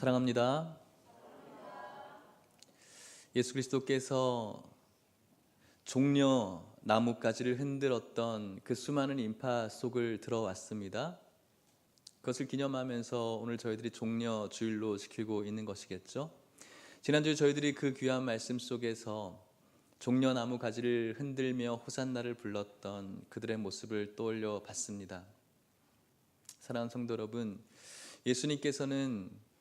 사랑합니다. 예수 그리스도께서 종려 나뭇가지를 흔들었던 그 수많은 인파 속을 들어왔습니다. 그것을 기념하면서 오늘 저희들이 종려 주일로 지키고 있는 것이겠죠. 지난주 저희들이 그 귀한 말씀 속에서 종려 나뭇가지를 흔들며 호산나를 불렀던 그들의 모습을 떠올려 봤습니다. 사랑하는 성도 여러분, 예수님께서는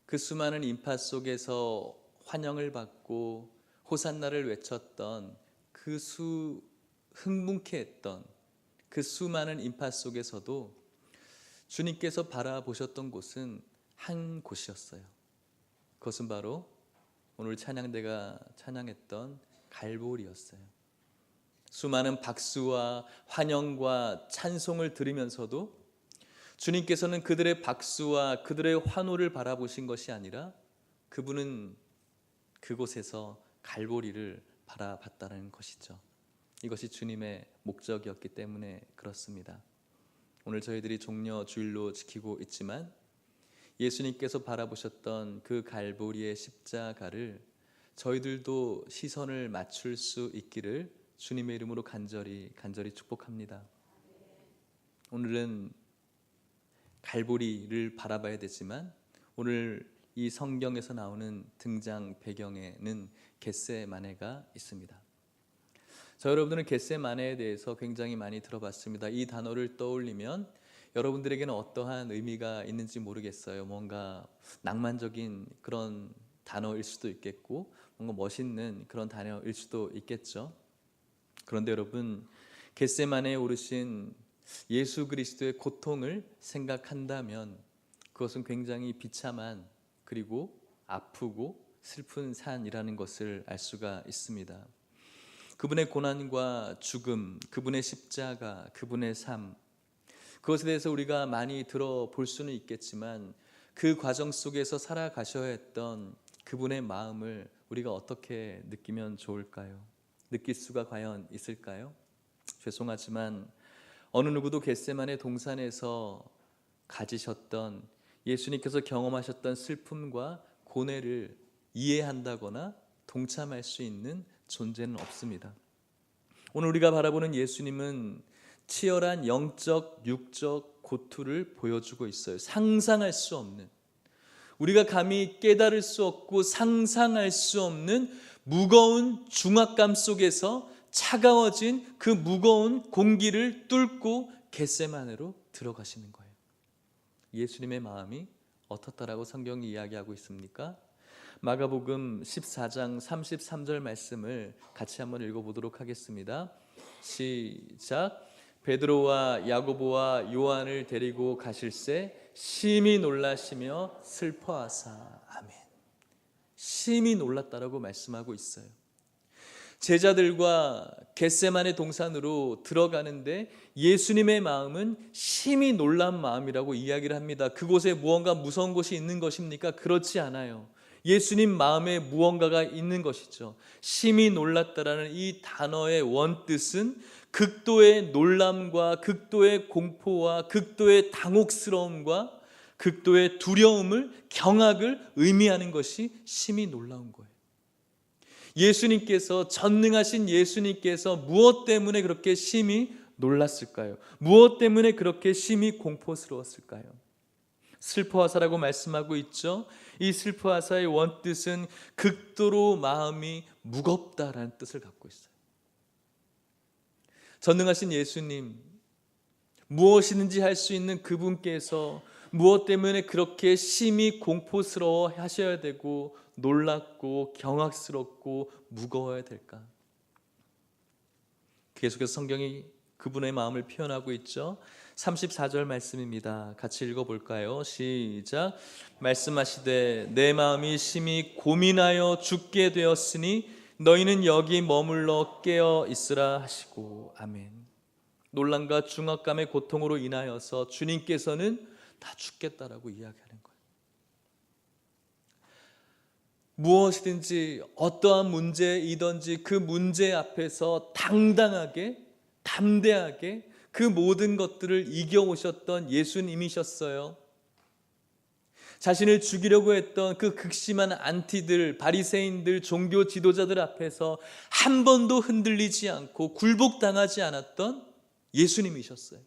그 수많은 인파 속에서 환영을 받고 호산나를 외쳤던 흥분케 했던 그 수많은 인파 속에서도 주님께서 바라보셨던 곳은 한 곳이었어요. 그것은 바로 오늘 찬양대가 찬양했던 갈보리였어요. 수많은 박수와 환영과 찬송을 들으면서도 주님께서는 그들의 박수와 그들의 환호를 바라보신 것이 아니라 그분은 그곳에서 갈보리를 바라봤다는 것이죠. 이것이 주님의 목적이었기 때문에 그렇습니다. 오늘 저희들이 종려 주일로 지키고 있지만 예수님께서 바라보셨던 그 갈보리의 십자가를 저희들도 시선을 맞출 수 있기를 주님의 이름으로 간절히 축복합니다. 오늘은 갈보리를 바라봐야 되지만 오늘 이 성경에서 나오는 등장 배경에는 겟세마네가 있습니다. 저 여러분들은 겟세마네에 대해서 굉장히 많이 들어봤습니다. 이 단어를 떠올리면 여러분들에게는 어떠한 의미가 있는지 모르겠어요. 뭔가 낭만적인 그런 단어일 수도 있겠고 뭔가 멋있는 그런 단어일 수도 있겠죠. 그런데 여러분, 겟세마네에 오르신 예수 그리스도의 고통을 생각한다면 그것은 굉장히 비참한 그리고 아프고 슬픈 산이라는 것을 알 수가 있습니다. 그분의 고난과 죽음, 그분의 십자가, 그분의 삶, 그것에 대해서 우리가 많이 들어볼 수는 있겠지만 그 과정 속에서 살아가셔야 했던 그분의 마음을 우리가 어떻게 느끼면 좋을까요? 느낄 수가 과연 있을까요? 죄송하지만 어느 누구도 겟세마네 동산에서 가지셨던 예수님께서 경험하셨던 슬픔과 고뇌를 이해한다거나 동참할 수 있는 존재는 없습니다. 오늘 우리가 바라보는 예수님은 치열한 영적, 육적 고투를 보여주고 있어요. 상상할 수 없는, 우리가 감히 깨달을 수 없고 상상할 수 없는 무거운 중압감 속에서 차가워진 그 무거운 공기를 뚫고 겟세마네로 들어가시는 거예요. 예수님의 마음이 어떻다라고 성경이 이야기하고 있습니까? 마가복음 14장 33절 말씀을 같이 한번 읽어보도록 하겠습니다. 시작. 베드로와 야고보와 요한을 데리고 가실새 심히 놀라시며 슬퍼하사. 아멘. 심히 놀랐다라고 말씀하고 있어요. 제자들과 겟세마네 동산으로 들어가는데 예수님의 마음은 심히 놀란 마음이라고 이야기를 합니다. 그곳에 무언가 무서운 것이 있는 것입니까? 그렇지 않아요. 예수님 마음에 무언가가 있는 것이죠. 심히 놀랐다라는 이 단어의 원뜻은 극도의 놀람과 극도의 공포와 극도의 당혹스러움과 극도의 두려움을, 경악을 의미하는 것이 심히 놀라운 거예요. 예수님께서, 전능하신 예수님께서 무엇 때문에 그렇게 심히 놀랐을까요? 무엇 때문에 그렇게 심히 공포스러웠을까요? 슬퍼하사라고 말씀하고 있죠. 이 슬퍼하사의 원뜻은 극도로 마음이 무겁다라는 뜻을 갖고 있어요. 전능하신 예수님, 무엇이든지 할 수 있는 그분께서 무엇 때문에 그렇게 심히 공포스러워 하셔야 되고 놀랍고 경악스럽고 무거워야 될까? 계속해서 성경이 그분의 마음을 표현하고 있죠. 34절 말씀입니다. 같이 읽어볼까요? 시작. 말씀하시되 내 마음이 심히 고민하여 죽게 되었으니 너희는 여기 머물러 깨어 있으라 하시고. 아멘. 놀람과 중압감의 고통으로 인하여서 주님께서는 다 죽겠다라고 이야기하는 거예요. 무엇이든지 어떠한 문제이든지 그 문제 앞에서 당당하게 담대하게 그 모든 것들을 이겨오셨던 예수님이셨어요. 자신을 죽이려고 했던 그 극심한 안티들, 바리새인들, 종교 지도자들 앞에서 한 번도 흔들리지 않고 굴복당하지 않았던 예수님이셨어요.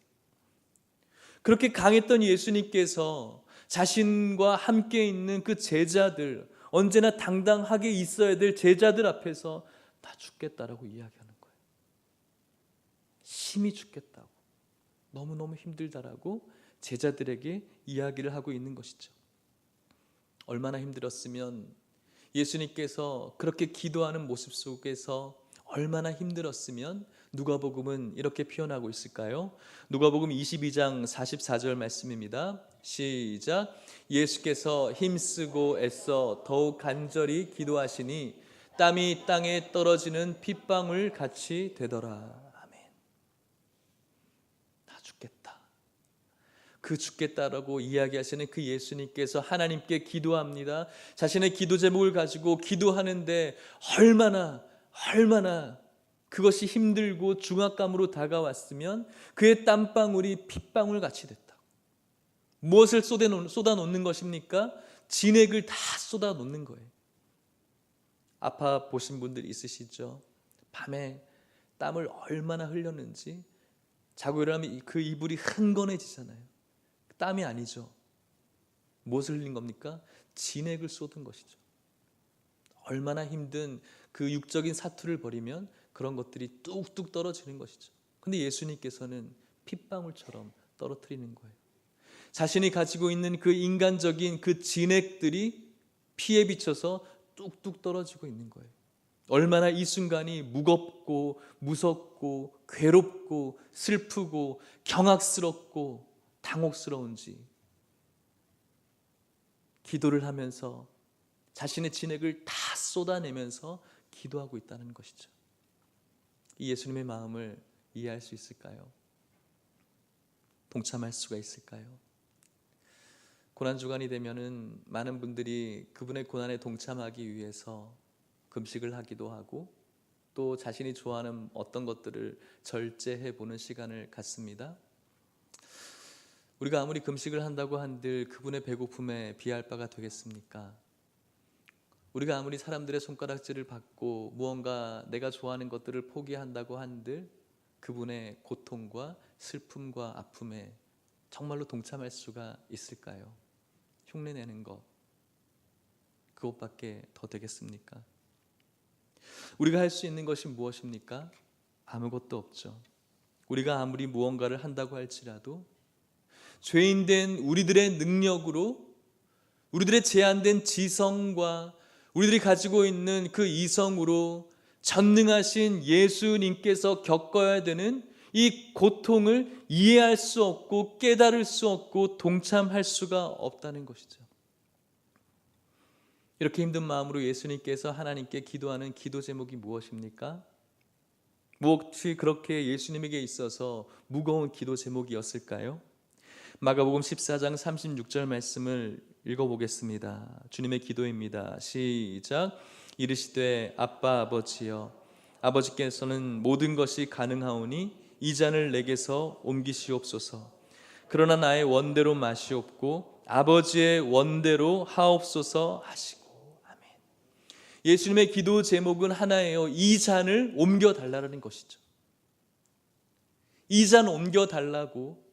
그렇게 강했던 예수님께서 자신과 함께 있는 그 제자들, 언제나 당당하게 있어야 될 제자들 앞에서 나 죽겠다라고 이야기하는 거예요. 심히 죽겠다고, 너무너무 힘들다라고 제자들에게 이야기를 하고 있는 것이죠. 얼마나 힘들었으면, 예수님께서 그렇게 기도하는 모습 속에서 얼마나 힘들었으면 누가복음은 이렇게 표현하고 있을까요? 누가복음 22장 44절 말씀입니다. 시작. 예수께서 힘쓰고 애써 더욱 간절히 기도하시니 땀이 땅에 떨어지는 핏방울 같이 되더라. 아멘. 나 죽겠다. 그 죽겠다라고 이야기하시는 그 예수님께서 하나님께 기도합니다. 자신의 기도 제목을 가지고 기도하는데 얼마나 그것이 힘들고 중압감으로 다가왔으면 그의 땀방울이 핏방울 같이 됐다. 무엇을 쏟아놓는 것입니까? 진액을 다 쏟아놓는 거예요. 아파 보신 분들 있으시죠? 밤에 땀을 얼마나 흘렸는지 자고 일어나면 그 이불이 흥건해지잖아요. 땀이 아니죠. 무엇을 흘린 겁니까? 진액을 쏟은 것이죠. 얼마나 힘든 그 육적인 사투를 벌이면 그런 것들이 뚝뚝 떨어지는 것이죠. 근데 예수님께서는 핏방울처럼 떨어뜨리는 거예요. 자신이 가지고 있는 그 인간적인 그 진액들이 피에 비쳐서 뚝뚝 떨어지고 있는 거예요. 얼마나 이 순간이 무겁고 무섭고 괴롭고 슬프고 경악스럽고 당혹스러운지, 기도를 하면서 자신의 진액을 다 쏟아내면서 기도하고 있다는 것이죠. 이 예수님의 마음을 이해할 수 있을까요? 동참할 수가 있을까요? 고난주간이 되면은 많은 분들이 그분의 고난에 동참하기 위해서 금식을 하기도 하고 또 자신이 좋아하는 어떤 것들을 절제해 보는 시간을 갖습니다. 우리가 아무리 금식을 한다고 한들 그분의 배고픔에 비할 바가 되겠습니까? 우리가 아무리 사람들의 손가락질을 받고 무언가 내가 좋아하는 것들을 포기한다고 한들 그분의 고통과 슬픔과 아픔에 정말로 동참할 수가 있을까요? 흉내내는 것, 그것밖에 더 되겠습니까? 우리가 할 수 있는 것이 무엇입니까? 아무것도 없죠. 우리가 아무리 무언가를 한다고 할지라도 죄인된 우리들의 능력으로, 우리들의 제한된 지성과 우리들이 가지고 있는 그 이성으로 전능하신 예수님께서 겪어야 되는 이 고통을 이해할 수 없고 깨달을 수 없고 동참할 수가 없다는 것이죠. 이렇게 힘든 마음으로 예수님께서 하나님께 기도하는 기도 제목이 무엇입니까? 무엇이 그렇게 예수님에게 있어서 무거운 기도 제목이었을까요? 마가복음 14장 36절 말씀을 읽어보겠습니다. 주님의 기도입니다. 시작. 이르시되 아빠 아버지여, 아버지께서는 모든 것이 가능하오니 이 잔을 내게서 옮기시옵소서. 그러나 나의 원대로 마시옵고 아버지의 원대로 하옵소서 하시고. 아멘. 예수님의 기도 제목은 하나예요. 이 잔을 옮겨달라는 것이죠. 이 잔 옮겨달라고,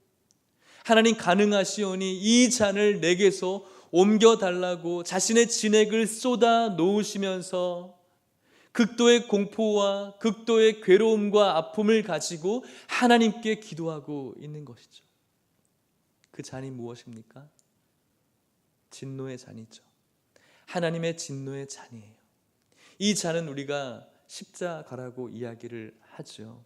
하나님 가능하시오니 이 잔을 내게서 옮겨달라고 자신의 진액을 쏟아 놓으시면서 극도의 공포와 극도의 괴로움과 아픔을 가지고 하나님께 기도하고 있는 것이죠. 그 잔이 무엇입니까? 진노의 잔이죠. 하나님의 진노의 잔이에요. 이 잔은 우리가 십자가라고 이야기를 하죠.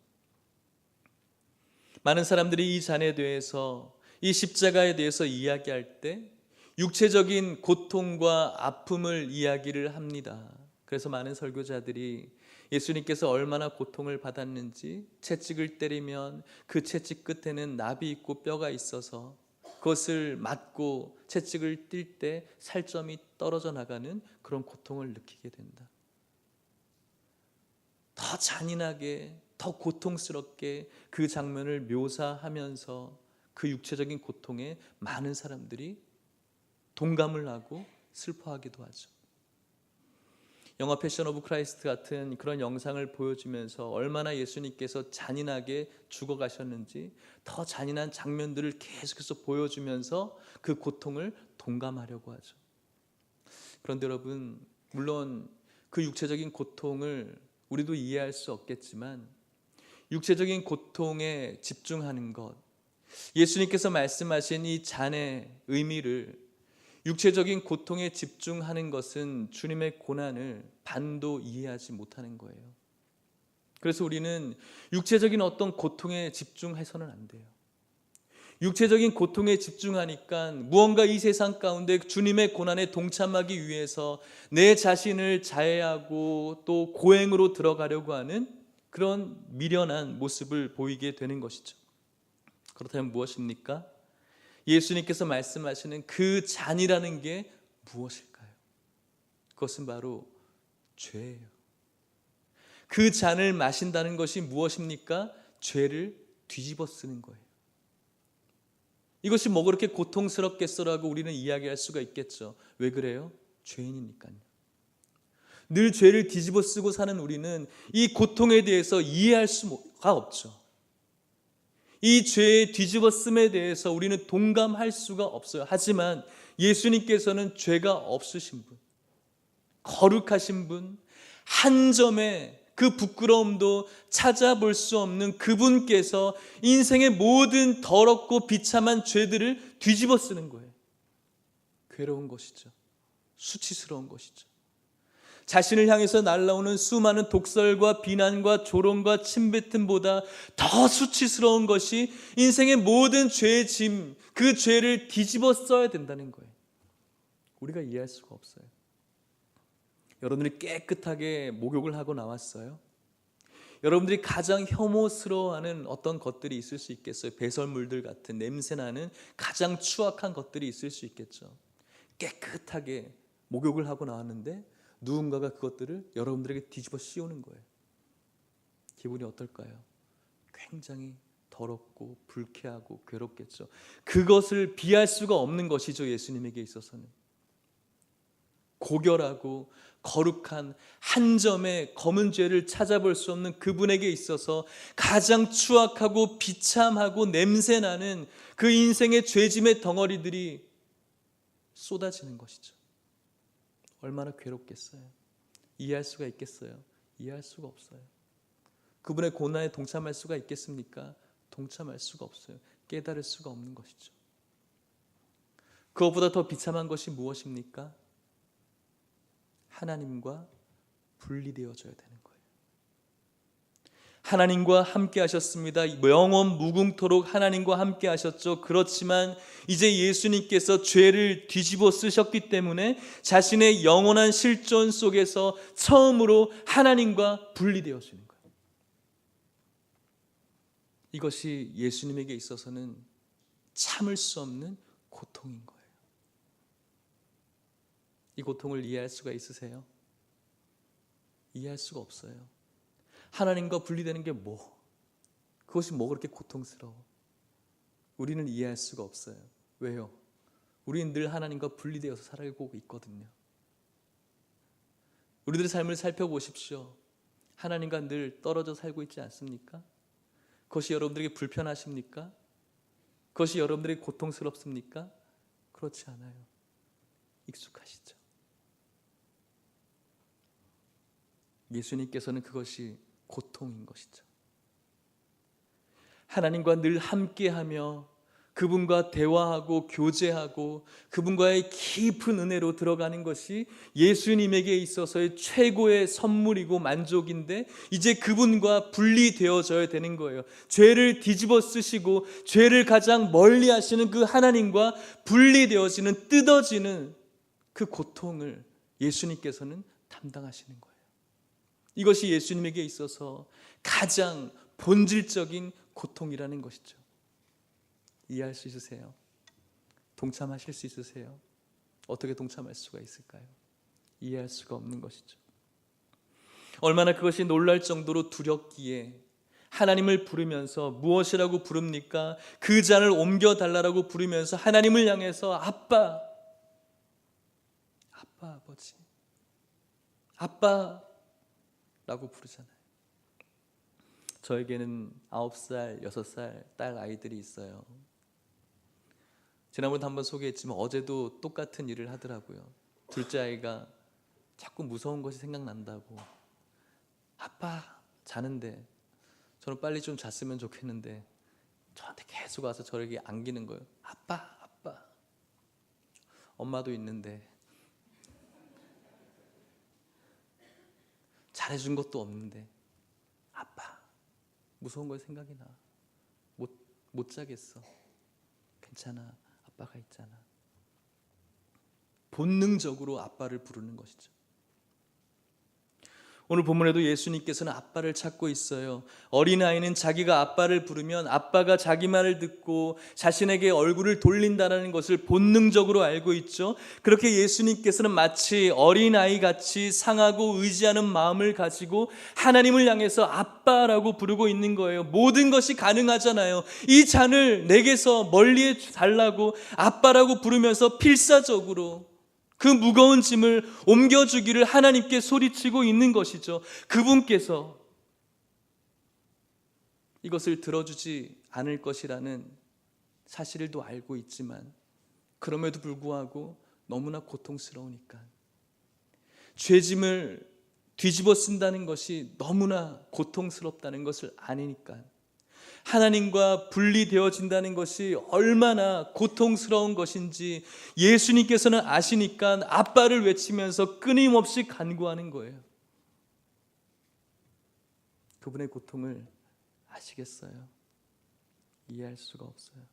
많은 사람들이 이 잔에 대해서, 이 십자가에 대해서 이야기할 때 육체적인 고통과 아픔을 이야기를 합니다. 그래서 많은 설교자들이 예수님께서 얼마나 고통을 받았는지, 채찍을 때리면 그 채찍 끝에는 납이 있고 뼈가 있어서 그것을 맞고 채찍을 띨 때 살점이 떨어져 나가는 그런 고통을 느끼게 된다. 더 잔인하게, 더 고통스럽게 그 장면을 묘사하면서 그 육체적인 고통에 많은 사람들이 동감을 하고 슬퍼하기도 하죠. 영화 패션 오브 크라이스트 같은 그런 영상을 보여주면서 얼마나 예수님께서 잔인하게 죽어가셨는지 더 잔인한 장면들을 계속해서 보여주면서 그 고통을 동감하려고 하죠. 그런데 여러분, 물론 그 육체적인 고통을 우리도 이해할 수 없겠지만 육체적인 고통에 집중하는 것, 예수님께서 말씀하신 이 잔의 의미를 육체적인 고통에 집중하는 것은 주님의 고난을 반도 이해하지 못하는 거예요. 그래서 우리는 육체적인 어떤 고통에 집중해서는 안 돼요. 육체적인 고통에 집중하니까 무언가 이 세상 가운데 주님의 고난에 동참하기 위해서 내 자신을 자해하고 또 고행으로 들어가려고 하는 그런 미련한 모습을 보이게 되는 것이죠. 그렇다면 무엇입니까? 예수님께서 말씀하시는 그 잔이라는 게 무엇일까요? 그것은 바로 죄예요. 그 잔을 마신다는 것이 무엇입니까? 죄를 뒤집어 쓰는 거예요. 이것이 뭐 그렇게 고통스럽겠어라고 우리는 이야기할 수가 있겠죠. 왜 그래요? 죄인이니까요. 늘 죄를 뒤집어 쓰고 사는 우리는 이 고통에 대해서 이해할 수가 없죠. 이 죄의 뒤집어 씀에 대해서 우리는 동감할 수가 없어요. 하지만 예수님께서는 죄가 없으신 분, 거룩하신 분, 한 점의 그 부끄러움도 찾아볼 수 없는 그분께서 인생의 모든 더럽고 비참한 죄들을 뒤집어 쓰는 거예요. 괴로운 것이죠. 수치스러운 것이죠. 자신을 향해서 날아오는 수많은 독설과 비난과 조롱과 침뱉음보다 더 수치스러운 것이 인생의 모든 죄의 짐, 그 죄를 뒤집어 써야 된다는 거예요. 우리가 이해할 수가 없어요. 여러분들이 깨끗하게 목욕을 하고 나왔어요? 여러분들이 가장 혐오스러워하는 어떤 것들이 있을 수 있겠어요? 배설물들 같은 냄새나는 가장 추악한 것들이 있을 수 있겠죠. 깨끗하게 목욕을 하고 나왔는데 누군가가 그것들을 여러분들에게 뒤집어 씌우는 거예요. 기분이 어떨까요? 굉장히 더럽고 불쾌하고 괴롭겠죠. 그것을 비할 수가 없는 것이죠. 예수님에게 있어서는 고결하고 거룩한 한 점의 검은 죄를 찾아볼 수 없는 그분에게 있어서 가장 추악하고 비참하고 냄새나는 그 인생의 죄짐의 덩어리들이 쏟아지는 것이죠. 얼마나 괴롭겠어요. 이해할 수가 있겠어요? 이해할 수가 없어요. 그분의 고난에 동참할 수가 있겠습니까? 동참할 수가 없어요. 깨달을 수가 없는 것이죠. 그것보다 더 비참한 것이 무엇입니까? 하나님과 분리되어져야 되는 거예요. 하나님과 함께 하셨습니다. 영원 무궁토록 하나님과 함께 하셨죠. 그렇지만 이제 예수님께서 죄를 뒤집어 쓰셨기 때문에 자신의 영원한 실존 속에서 처음으로 하나님과 분리되어지는 거예요. 이것이 예수님에게 있어서는 참을 수 없는 고통인 거예요. 이 고통을 이해할 수가 있으세요? 이해할 수가 없어요. 하나님과 분리되는 게 그것이 뭐 그렇게 고통스러워? 우리는 이해할 수가 없어요. 왜요? 우리는 늘 하나님과 분리되어서 살아가고 있거든요. 우리들의 삶을 살펴보십시오. 하나님과 늘 떨어져 살고 있지 않습니까? 그것이 여러분들에게 불편하십니까? 그것이 여러분들에게 고통스럽습니까? 그렇지 않아요. 익숙하시죠. 예수님께서는 그것이 고통인 것이죠. 하나님과 늘 함께하며 그분과 대화하고 교제하고 그분과의 깊은 은혜로 들어가는 것이 예수님에게 있어서의 최고의 선물이고 만족인데 이제 그분과 분리되어져야 되는 거예요. 죄를 뒤집어 쓰시고 죄를 가장 멀리 하시는 그 하나님과 분리되어지는, 뜯어지는 그 고통을 예수님께서는 담당하시는 거예요. 이것이 예수님에게 있어서 가장 본질적인 고통이라는 것이죠. 이해할 수 있으세요? 동참하실 수 있으세요? 어떻게 동참할 수가 있을까요? 이해할 수가 없는 것이죠. 얼마나 그것이 놀랄 정도로 두렵기에 하나님을 부르면서 무엇이라고 부릅니까? 그 잔을 옮겨달라고 부르면서 하나님을 향해서 아빠, 아빠, 아버지, 아빠라고 부르잖아요. 저에게는 9살, 6살 딸 아이들이 있어요. 지난번에 한번 소개했지만 어제도 똑같은 일을 하더라고요. 둘째 아이가 자꾸 무서운 것이 생각난다고, 아빠 자는데 저는 빨리 좀 잤으면 좋겠는데 저한테 계속 와서 저에게 안기는 거예요. 아빠, 아빠. 엄마도 있는데 잘해준 것도 없는데 아빠, 무서운 거 생각이 나. 못 자겠어. 괜찮아, 아빠가 있잖아. 본능적으로 아빠를 부르는 것이죠. 오늘 본문에도 예수님께서는 아빠를 찾고 있어요. 어린아이는 자기가 아빠를 부르면 아빠가 자기 말을 듣고 자신에게 얼굴을 돌린다는 것을 본능적으로 알고 있죠. 그렇게 예수님께서는 마치 어린아이 같이 상하고 의지하는 마음을 가지고 하나님을 향해서 아빠라고 부르고 있는 거예요. 모든 것이 가능하잖아요. 이 잔을 내게서 멀리에 달라고 아빠라고 부르면서 필사적으로 그 무거운 짐을 옮겨주기를 하나님께 소리치고 있는 것이죠. 그분께서 이것을 들어주지 않을 것이라는 사실을 또 알고 있지만 그럼에도 불구하고 너무나 고통스러우니까, 죄짐을 뒤집어 쓴다는 것이 너무나 고통스럽다는 것을 아니니까, 하나님과 분리되어진다는 것이 얼마나 고통스러운 것인지 예수님께서는 아시니까 아빠를 외치면서 끊임없이 간구하는 거예요. 그분의 고통을 아시겠어요? 이해할 수가 없어요.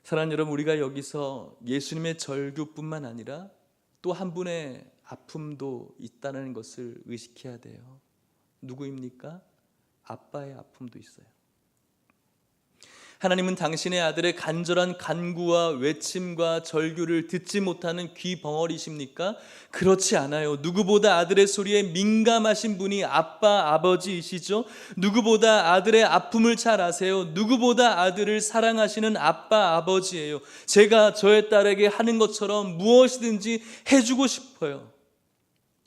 사랑하는 여러분, 우리가 여기서 예수님의 절규뿐만 아니라 또 한 분의 아픔도 있다는 것을 의식해야 돼요. 누구입니까? 아빠의 아픔도 있어요. 하나님은 당신의 아들의 간절한 간구와 외침과 절규를 듣지 못하는 귀벙어리십니까? 그렇지 않아요. 누구보다 아들의 소리에 민감하신 분이 아빠, 아버지이시죠. 누구보다 아들의 아픔을 잘 아세요. 누구보다 아들을 사랑하시는 아빠, 아버지예요. 제가 저의 딸에게 하는 것처럼 무엇이든지 해주고 싶어요.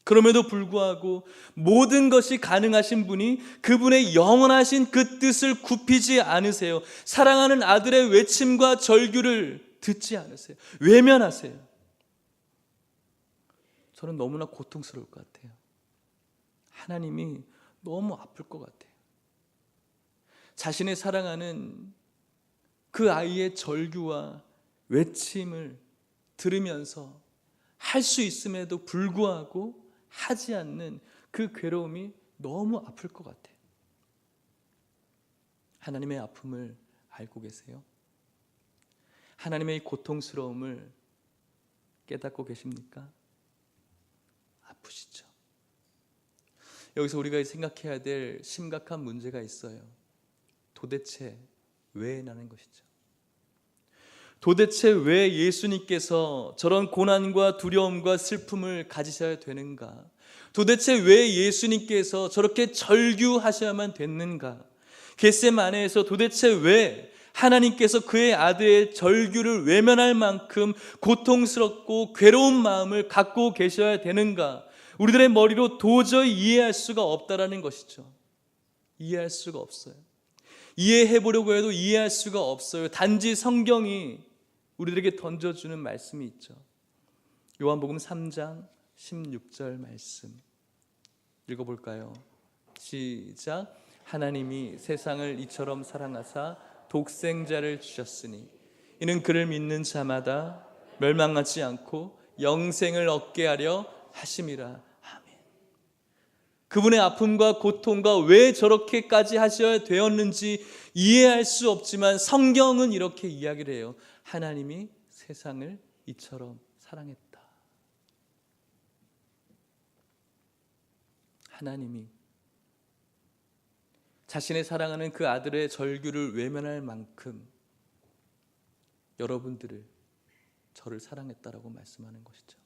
그럼에도 불구하고 모든 것이 가능하신 분이 그분의 영원하신 그 뜻을 굽히지 않으세요. 사랑하는 아들의 외침과 절규를 듣지 않으세요. 외면하세요. 저는 너무나 고통스러울 것 같아요. 하나님이 너무 아플 것 같아요. 자신의 사랑하는 그 아이의 절규와 외침을 들으면서 할 수 있음에도 불구하고 하지 않는 그 괴로움이 너무 아플 것 같아요. 하나님의 아픔을 알고 계세요? 하나님의 고통스러움을 깨닫고 계십니까? 아프시죠? 여기서 우리가 생각해야 될 심각한 문제가 있어요. 도대체 왜 라는 것이죠. 도대체 왜 예수님께서 저런 고난과 두려움과 슬픔을 가지셔야 되는가? 도대체 왜 예수님께서 저렇게 절규하셔야만 됐는가? 겟세마네에서 도대체 왜 하나님께서 그의 아들의 절규를 외면할 만큼 고통스럽고 괴로운 마음을 갖고 계셔야 되는가? 우리들의 머리로 도저히 이해할 수가 없다라는 것이죠. 이해할 수가 없어요. 이해해 보려고 해도 이해할 수가 없어요. 단지 성경이 우리들에게 던져주는 말씀이 있죠. 요한복음 3장 16절 말씀 읽어볼까요? 시작. 하나님이 세상을 이처럼 사랑하사 독생자를 주셨으니 이는 그를 믿는 자마다 멸망하지 않고 영생을 얻게 하려 하심이라. 아멘. 그분의 아픔과 고통과 왜 저렇게까지 하셔야 되었는지 이해할 수 없지만 성경은 이렇게 이야기를 해요. 하나님이 세상을 이처럼 사랑했다. 하나님이 자신의 사랑하는 그 아들의 절규를 외면할 만큼 여러분들을, 저를 사랑했다라고 말씀하는 것이죠.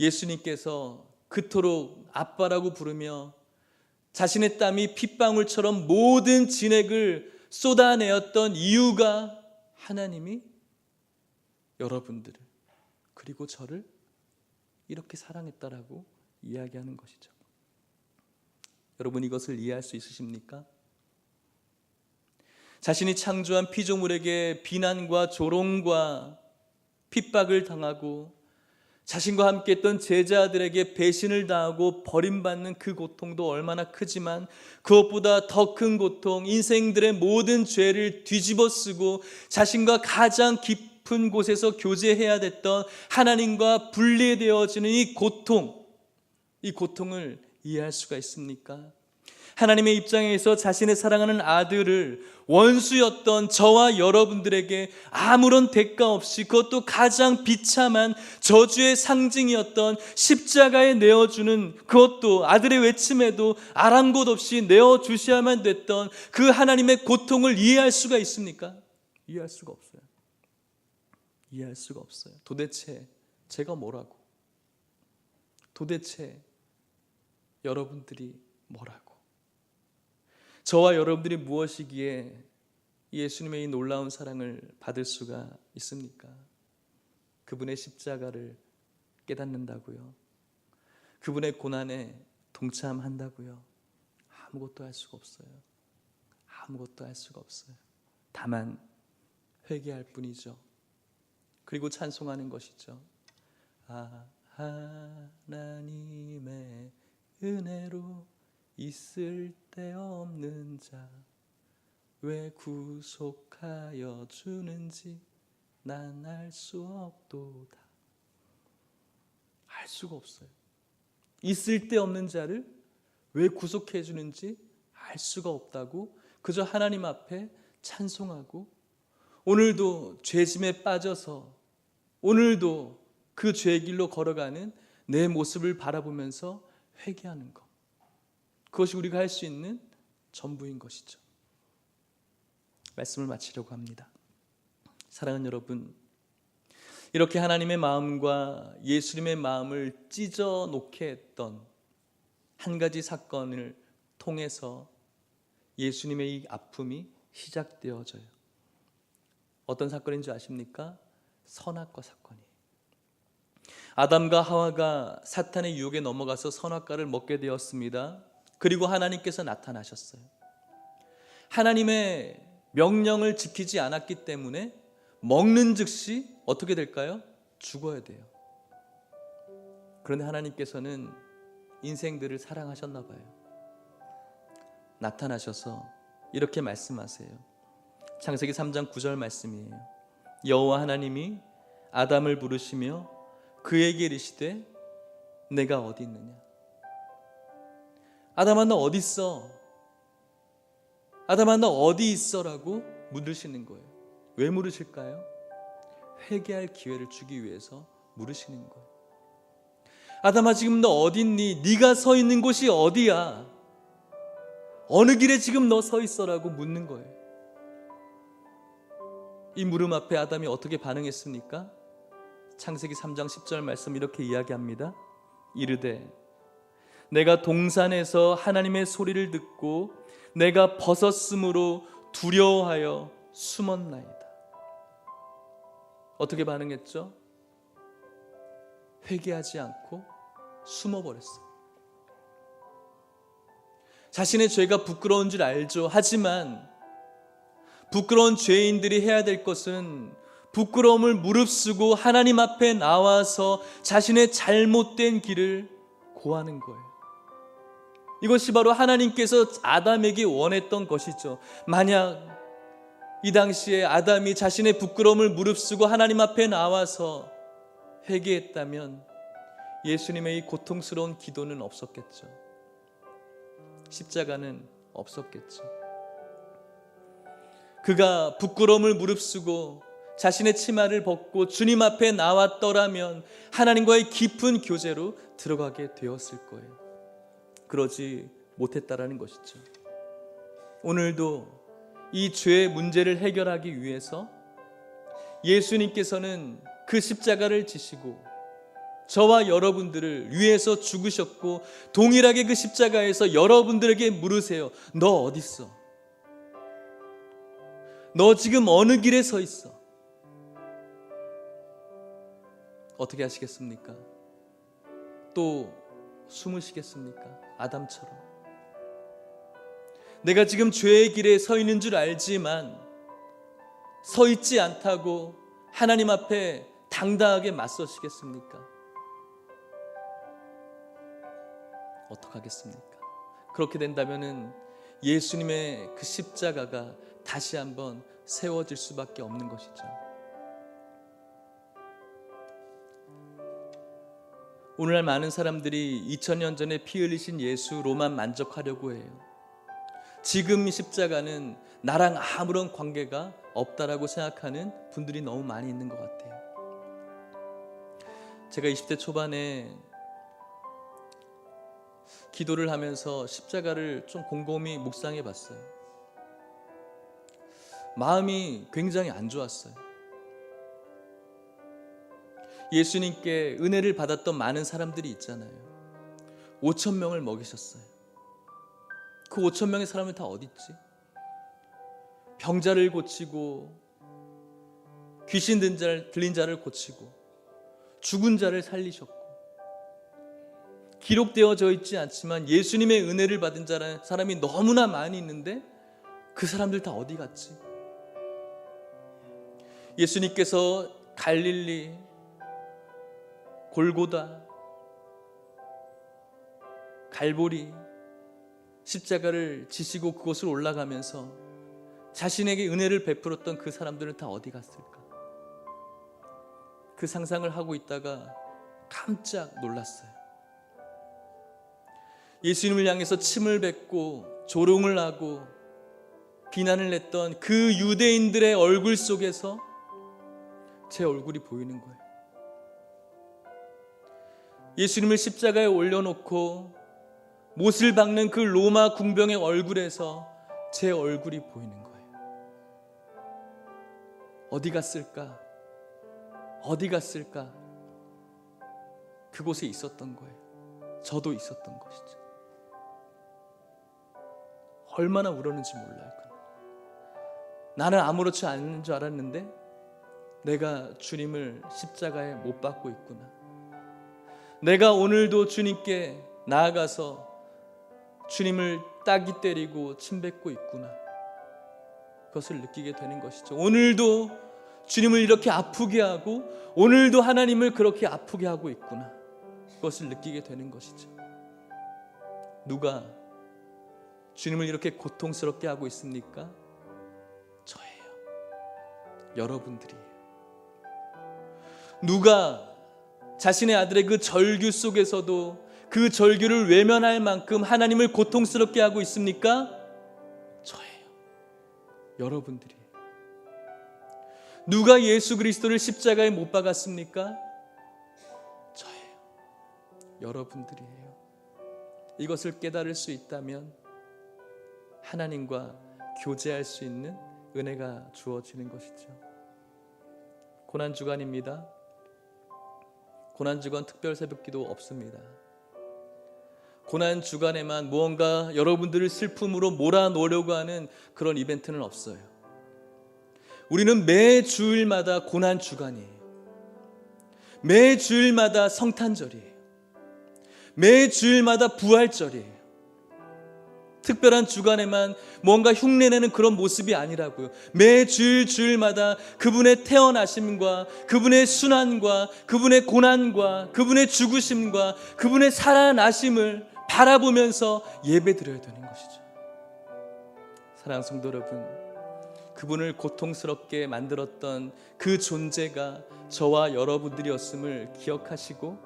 예수님께서 그토록 아빠라고 부르며 자신의 땀이 핏방울처럼 모든 진액을 쏟아내었던 이유가 하나님이 여러분들을, 그리고 저를 이렇게 사랑했다라고 이야기하는 것이죠. 여러분, 이것을 이해할 수 있으십니까? 자신이 창조한 피조물에게 비난과 조롱과 핍박을 당하고 자신과 함께 했던 제자들에게 배신을 당하고 버림받는 그 고통도 얼마나 크지만 그것보다 더 큰 고통, 인생들의 모든 죄를 뒤집어 쓰고 자신과 가장 깊은 곳에서 교제해야 됐던 하나님과 분리되어지는 이 고통을 이해할 수가 있습니까? 하나님의 입장에서 자신의 사랑하는 아들을 원수였던 저와 여러분들에게 아무런 대가 없이, 그것도 가장 비참한 저주의 상징이었던 십자가에 내어주는, 그것도 아들의 외침에도 아랑곳 없이 내어주셔야만 됐던 그 하나님의 고통을 이해할 수가 있습니까? 이해할 수가 없어요. 이해할 수가 없어요. 도대체 제가 뭐라고? 도대체 여러분들이 뭐라고? 저와 여러분들이 무엇이기에 예수님의 이 놀라운 사랑을 받을 수가 있습니까? 그분의 십자가를 깨닫는다고요? 그분의 고난에 동참한다고요? 아무것도 할 수가 없어요. 아무것도 할 수가 없어요. 다만 회개할 뿐이죠. 그리고 찬송하는 것이죠. 하나님의 은혜로 있을 데 없는 자 왜 구속하여 주는지 난 알 수 없도다. 알 수가 없어요. 있을 데 없는 자를 왜 구속해 주는지 알 수가 없다고 그저 하나님 앞에 찬송하고, 오늘도 죄짐에 빠져서 오늘도 그 죄의 길로 걸어가는 내 모습을 바라보면서 회개하는 것, 그것이 우리가 할 수 있는 전부인 것이죠. 말씀을 마치려고 합니다. 사랑하는 여러분, 이렇게 하나님의 마음과 예수님의 마음을 찢어 놓게 했던 한 가지 사건을 통해서 예수님의 이 아픔이 시작되어져요. 어떤 사건인지 아십니까? 선악과 사건이에요. 아담과 하와가 사탄의 유혹에 넘어가서 선악과를 먹게 되었습니다. 그리고 하나님께서 나타나셨어요. 하나님의 명령을 지키지 않았기 때문에 먹는 즉시 어떻게 될까요? 죽어야 돼요. 그런데 하나님께서는 인생들을 사랑하셨나 봐요. 나타나셔서 이렇게 말씀하세요. 창세기 3장 9절 말씀이에요. 여호와 하나님이 아담을 부르시며 그에게 이르시되 내가 어디 있느냐? 아담아, 너 어디 있어? 아담아, 너 어디 있어? 라고 물으시는 거예요. 왜 물으실까요? 회개할 기회를 주기 위해서 물으시는 거예요. 아담아, 지금 너 어디 있니? 네가 서 있는 곳이 어디야? 어느 길에 지금 너 서 있어? 라고 묻는 거예요. 이 물음 앞에 아담이 어떻게 반응했습니까? 창세기 3장 10절 말씀 이렇게 이야기합니다. 이르되 내가 동산에서 하나님의 소리를 듣고 내가 벗었으므로 두려워하여 숨었나이다. 어떻게 반응했죠? 회개하지 않고 숨어버렸어요. 자신의 죄가 부끄러운 줄 알죠. 하지만 부끄러운 죄인들이 해야 될 것은 부끄러움을 무릅쓰고 하나님 앞에 나와서 자신의 잘못된 길을 고하는 거예요. 이것이 바로 하나님께서 아담에게 원했던 것이죠. 만약 이 당시에 아담이 자신의 부끄러움을 무릅쓰고 하나님 앞에 나와서 회개했다면 예수님의 이 고통스러운 기도는 없었겠죠. 십자가는 없었겠죠. 그가 부끄러움을 무릅쓰고 자신의 치마를 벗고 주님 앞에 나왔더라면 하나님과의 깊은 교제로 들어가게 되었을 거예요. 그러지 못했다라는 것이죠. 오늘도 이 죄의 문제를 해결하기 위해서 예수님께서는 그 십자가를 지시고 저와 여러분들을 위해서 죽으셨고, 동일하게 그 십자가에서 여러분들에게 물으세요. 너 어디 있어? 너 지금 어느 길에 서 있어? 어떻게 하시겠습니까? 또 숨으시겠습니까? 아담처럼. 내가 지금 죄의 길에 서 있는 줄 알지만 서 있지 않다고 하나님 앞에 당당하게 맞서시겠습니까? 어떡하겠습니까? 그렇게 된다면은 예수님의 그 십자가가 다시 한번 세워질 수밖에 없는 것이죠. 오늘날 많은 사람들이 2000년 전에 피 흘리신 예수로만 만족하려고 해요. 지금 십자가는 나랑 아무런 관계가 없다라고 생각하는 분들이 너무 많이 있는 것 같아요. 제가 20대 초반에 기도를 하면서 십자가를 좀 곰곰이 묵상해 봤어요. 마음이 굉장히 안 좋았어요. 예수님께 은혜를 받았던 많은 사람들이 있잖아요. 5,000명을 먹이셨어요. 그 5,000명의 사람은 다 어디 있지? 병자를 고치고, 귀신 들린 자를 고치고, 죽은 자를 살리셨고, 기록되어져 있지 않지만 예수님의 은혜를 받은 사람이 너무나 많이 있는데 그 사람들 다 어디 갔지? 예수님께서 갈릴리, 골고다, 갈보리 십자가를 지시고 그곳을 올라가면서 자신에게 은혜를 베풀었던 그 사람들은 다 어디 갔을까? 그 상상을 하고 있다가 깜짝 놀랐어요. 예수님을 향해서 침을 뱉고 조롱을 하고 비난을 했던 그 유대인들의 얼굴 속에서 제 얼굴이 보이는 거예요. 예수님을 십자가에 올려놓고 못을 박는 그 로마 궁병의 얼굴에서 제 얼굴이 보이는 거예요. 어디 갔을까? 어디 갔을까? 그곳에 있었던 거예요. 저도 있었던 것이죠. 얼마나 울었는지 몰라요. 나는 아무렇지 않은 줄 알았는데 내가 주님을 십자가에 못 박고 있구나. 내가 오늘도 주님께 나아가서 주님을 따기 때리고 침뱉고 있구나. 그것을 느끼게 되는 것이죠. 오늘도 주님을 이렇게 아프게 하고 오늘도 하나님을 그렇게 아프게 하고 있구나. 그것을 느끼게 되는 것이죠. 누가 주님을 이렇게 고통스럽게 하고 있습니까? 저예요. 여러분들이에요. 누가 자신의 아들의 그 절규 속에서도 그 절규를 외면할 만큼 하나님을 고통스럽게 하고 있습니까? 저예요. 여러분들이에요. 누가 예수 그리스도를 십자가에 못 박았습니까? 저예요. 여러분들이에요. 이것을 깨달을 수 있다면 하나님과 교제할 수 있는 은혜가 주어지는 것이죠. 고난주간입니다. 고난주간 특별 새벽기도 없습니다. 고난주간에만 무언가 여러분들을 슬픔으로 몰아넣으려고 하는 그런 이벤트는 없어요. 우리는 매 주일마다 고난주간이에요. 매 주일마다 성탄절이에요. 매 주일마다 부활절이에요. 특별한 주간에만 뭔가 흉내내는 그런 모습이 아니라고요. 매 주일마다 그분의 태어나심과 그분의 순환과 그분의 고난과 그분의 죽으심과 그분의 살아나심을 바라보면서 예배드려야 되는 것이죠. 사랑하는 성도 여러분, 그분을 고통스럽게 만들었던 그 존재가 저와 여러분들이었음을 기억하시고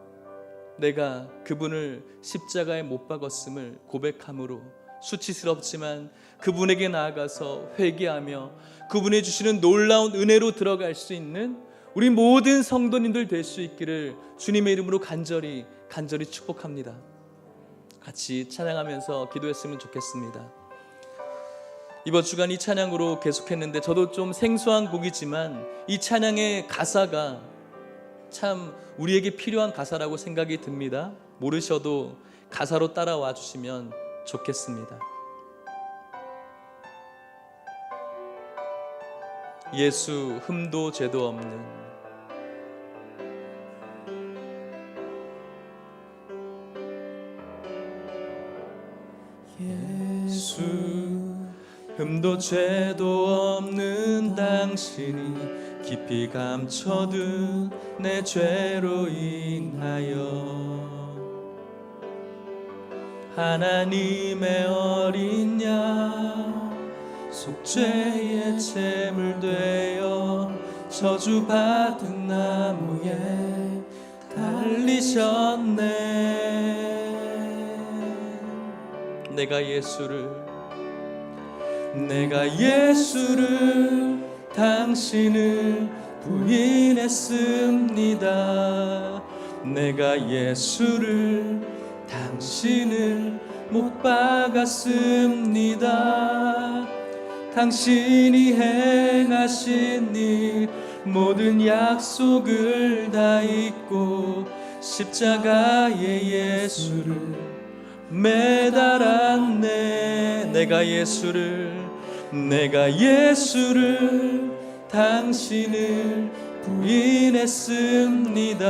내가 그분을 십자가에 못 박았음을 고백함으로 수치스럽지만 그분에게 나아가서 회개하며 그분이 주시는 놀라운 은혜로 들어갈 수 있는 우리 모든 성도님들 될 수 있기를 주님의 이름으로 간절히 축복합니다. 같이 찬양하면서 기도했으면 좋겠습니다. 이번 주간 이 찬양으로 계속했는데 저도 좀 생소한 곡이지만 이 찬양의 가사가 참 우리에게 필요한 가사라고 생각이 듭니다. 모르셔도 가사로 따라와 주시면 좋겠습니다. 예수 흠도 죄도 없는 예수. 흠도 죄도 없는 당신이 깊이 감춰둔 내 죄로 인하여 하나님의 어린 양 속죄의 제물 되어 저주받은 나무에 달리셨네. 내가 예수를 당신을 부인했습니다. 내가 예수를 당신을 못 박았습니다. 당신이 행하신 일 모든 약속을 다 잊고 십자가에 예수를 매달았네. 내가 예수를 당신을 부인했습니다.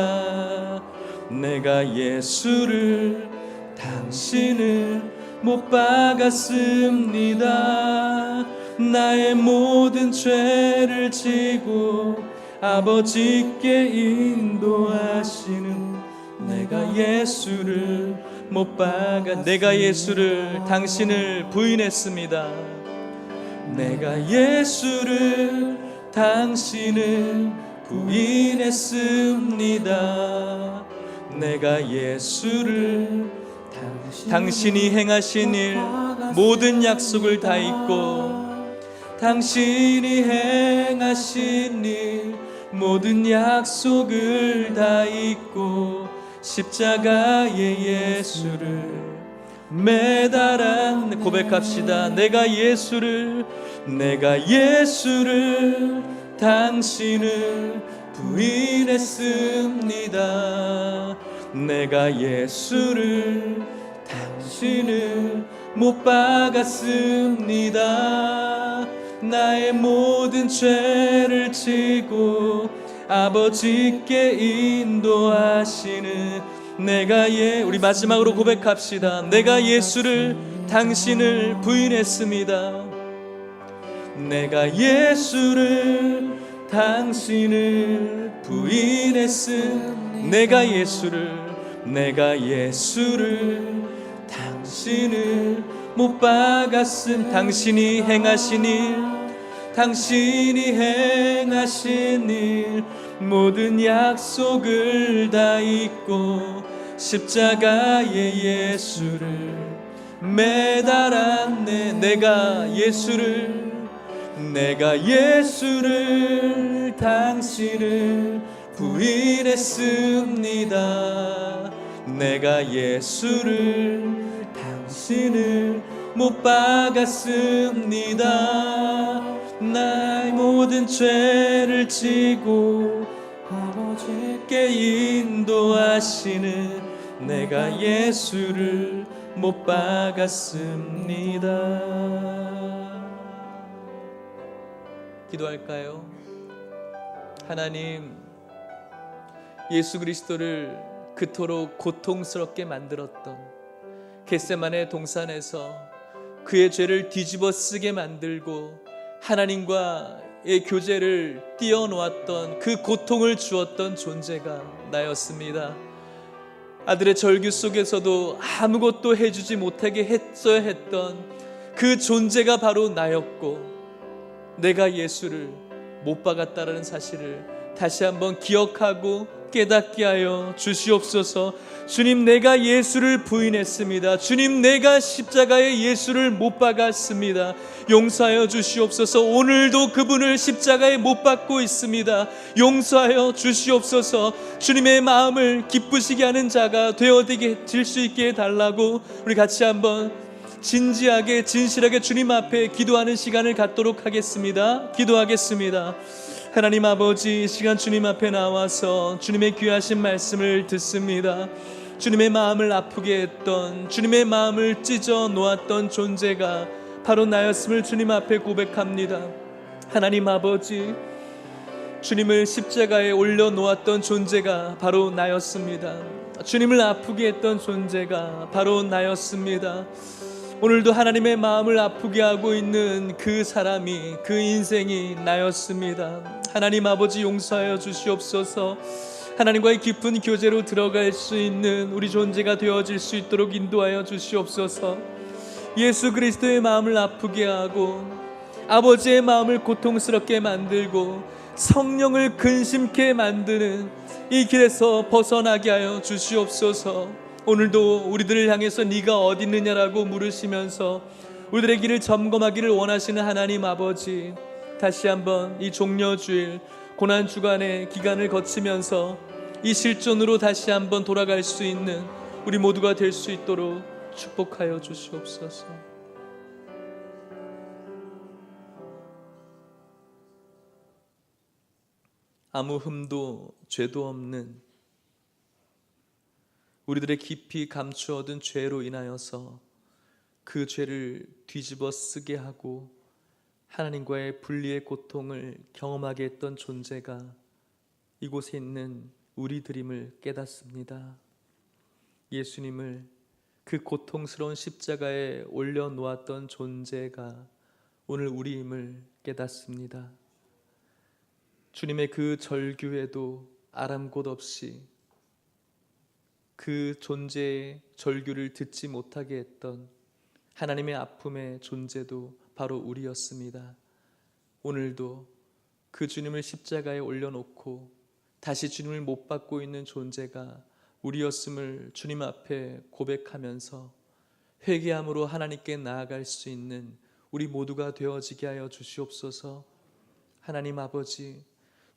내가 예수를 당신을 못 박았습니다. 나의 모든 죄를 지고 아버지께 인도하시는 내가 예수를 못 박아. 내가 예수를 당신을 부인했습니다. 내가 예수를 당신을 부인했습니다. 내가 예수를 당신이 행하신 일 모든 약속을 다 잊고 당신이 행하신 일 모든 약속을 다 잊고 십자가에 예수를 매달았네. 고백합시다. 내가 예수를 당신을 부인했습니다. 내가 예수를 당신을 못 박았습니다. 나의 모든 죄를 지고 아버지께 인도하시는 우리 마지막으로 고백합시다. 내가 예수를 당신을 부인했습니다. 내가 예수를 당신을 부인했습니다. 내가 예수를 당신을 못 박았음. 당신이 행하신 일 모든 약속을 다 잊고 십자가에 예수를 매달았네. 내가 예수를 당신을 부인했습니다. 내가 예수를 당신을 못 박았습니다. 나의 모든 죄를 지고 아버지께 인도하시는 내가 예수를 못 박았습니다. 기도할까요? 하나님, 예수 그리스도를 그토록 고통스럽게 만들었던 겟세마네 동산에서 그의 죄를 뒤집어 쓰게 만들고 하나님과의 교제를 띄어놓았던 그 고통을 주었던 존재가 나였습니다. 아들의 절규 속에서도 아무것도 해주지 못하게 했어야 했던 그 존재가 바로 나였고, 내가 예수를 못 박았다라는 사실을 다시 한번 기억하고 깨닫게 하여 주시옵소서. 주님, 내가 예수를 부인했습니다. 주님, 내가 십자가에 예수를 못 박았습니다. 용서하여 주시옵소서. 오늘도 그분을 십자가에 못 박고 있습니다. 용서하여 주시옵소서. 주님의 마음을 기쁘시게 하는 자가 되어질 수 있게 해달라고 우리 같이 한번 진지하게 진실하게 주님 앞에 기도하는 시간을 갖도록 하겠습니다. 기도하겠습니다. 하나님 아버지, 이 시간 주님 앞에 나와서 주님의 귀하신 말씀을 듣습니다. 주님의 마음을 아프게 했던, 주님의 마음을 찢어 놓았던 존재가 바로 나였음을 주님 앞에 고백합니다. 하나님 아버지, 주님을 십자가에 올려놓았던 존재가 바로 나였습니다. 주님을 아프게 했던 존재가 바로 나였습니다. 오늘도 하나님의 마음을 아프게 하고 있는 그 사람이, 그 인생이 나였습니다. 하나님 아버지, 용서하여 주시옵소서. 하나님과의 깊은 교제로 들어갈 수 있는 우리 존재가 되어질 수 있도록 인도하여 주시옵소서. 예수 그리스도의 마음을 아프게 하고 아버지의 마음을 고통스럽게 만들고 성령을 근심케 만드는 이 길에서 벗어나게 하여 주시옵소서. 오늘도 우리들을 향해서 네가 어디 있느냐라고 물으시면서 우리들의 길을 점검하기를 원하시는 하나님 아버지, 다시 한번 이 종려주일 고난주간의 기간을 거치면서 이 실존으로 다시 한번 돌아갈 수 있는 우리 모두가 될 수 있도록 축복하여 주시옵소서. 아무 흠도 죄도 없는 우리들의 깊이 감추어둔 죄로 인하여서 그 죄를 뒤집어 쓰게 하고 하나님과의 분리의 고통을 경험하게 했던 존재가 이곳에 있는 우리들임을 깨닫습니다. 예수님을 그 고통스러운 십자가에 올려놓았던 존재가 오늘 우리임을 깨닫습니다. 주님의 그 절규에도 아랑곳 없이 그 존재의 절규를 듣지 못하게 했던 하나님의 아픔의 존재도 바로 우리였습니다. 오늘도 그 주님을 십자가에 올려놓고 다시 주님을 못 받고 있는 존재가 우리였음을 주님 앞에 고백하면서 회개함으로 하나님께 나아갈 수 있는 우리 모두가 되어지게 하여 주시옵소서. 하나님 아버지,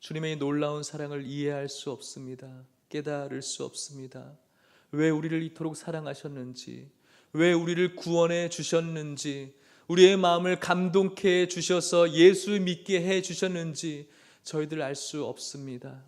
주님의 놀라운 사랑을 이해할 수 없습니다. 깨달을 수 없습니다. 왜 우리를 이토록 사랑하셨는지, 왜 우리를 구원해 주셨는지, 우리의 마음을 감동케 해 주셔서 예수 믿게 해 주셨는지 저희들 알 수 없습니다.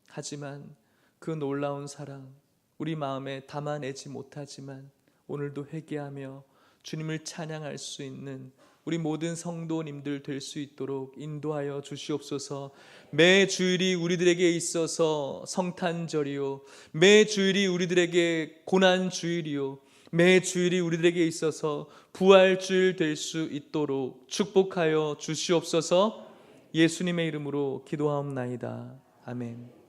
하지만 그 놀라운 사랑 우리 마음에 담아내지 못하지만 오늘도 회개하며 주님을 찬양할 수 있는 우리 모든 성도님들 될 수 있도록 인도하여 주시옵소서. 매 주일이 우리들에게 있어서 성탄절이요, 매 주일이 우리들에게 고난주일이요, 매 주일이 우리들에게 있어서 부활주일 될 수 있도록 축복하여 주시옵소서. 예수님의 이름으로 기도하옵나이다. 아멘.